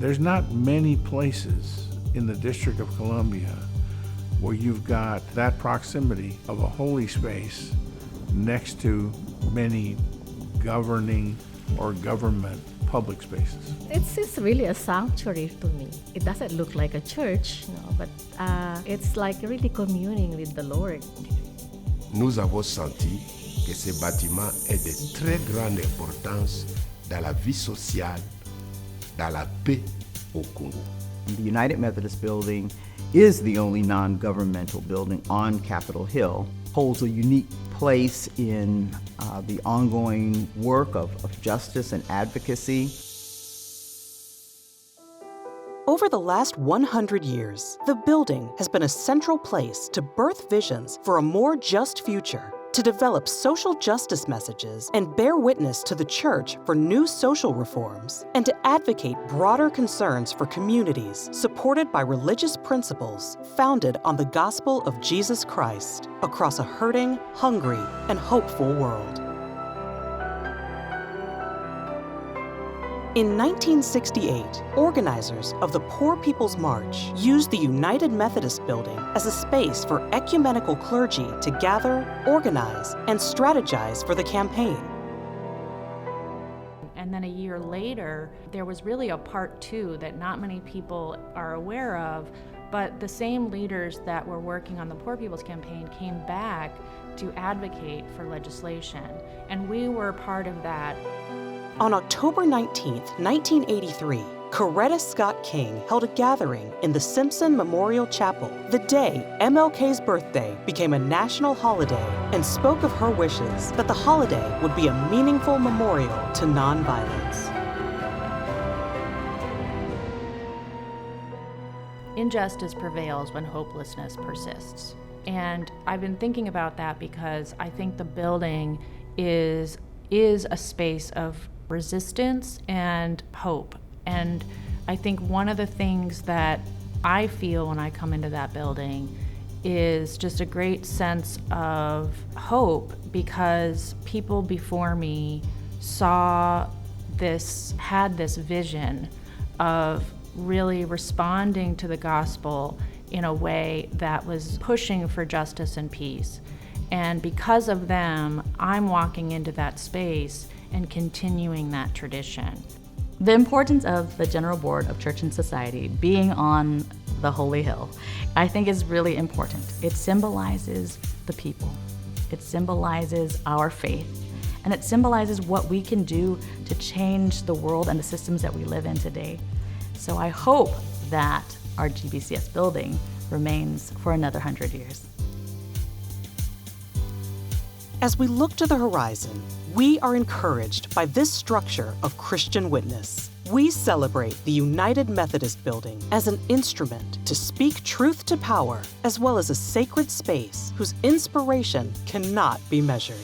There's not many places in the District of Columbia where you've got that proximity of a holy space next to many governing or government public spaces. It's really a sanctuary to me. It doesn't look like a church, but it's like really communing with the Lord. Nous avons senti que ce bâtiment est de très grande importance dans la vie sociale, dans la paix au Congo. The United Methodist Building is the only non-governmental building on Capitol Hill, holds a unique place in the ongoing work of justice and advocacy. Over the last 100 years, the building has been a central place to birth visions for a more just future, to develop social justice messages and bear witness to the church for new social reforms, and to advocate broader concerns for communities supported by religious principles founded on the gospel of Jesus Christ across a hurting, hungry, and hopeful world. In 1968, organizers of the Poor People's March used the United Methodist Building as a space for ecumenical clergy to gather, organize, and strategize for the campaign. And then a year later, there was really a part two that not many people are aware of, but the same leaders that were working on the Poor People's Campaign came back to advocate for legislation, and we were part of that. On October 19, 1983, Coretta Scott King held a gathering in the Simpson Memorial Chapel the day MLK's birthday became a national holiday, and spoke of her wishes that the holiday would be a meaningful memorial to nonviolence. Injustice prevails when hopelessness persists. And I've been thinking about that because I think the building is a space of resistance and hope. And I think one of the things that I feel when I come into that building is just a great sense of hope, because people before me had this vision of really responding to the gospel in a way that was pushing for justice and peace. And because of them, I'm walking into that space and continuing that tradition. The importance of the General Board of Church and Society being on the Holy Hill, I think is really important. It symbolizes the people. It symbolizes our faith. And it symbolizes what we can do to change the world and the systems that we live in today. So I hope that our GBCS building remains for another 100 years. As we look to the horizon, we are encouraged by this structure of Christian witness. We celebrate the United Methodist Building as an instrument to speak truth to power, as well as a sacred space whose inspiration cannot be measured.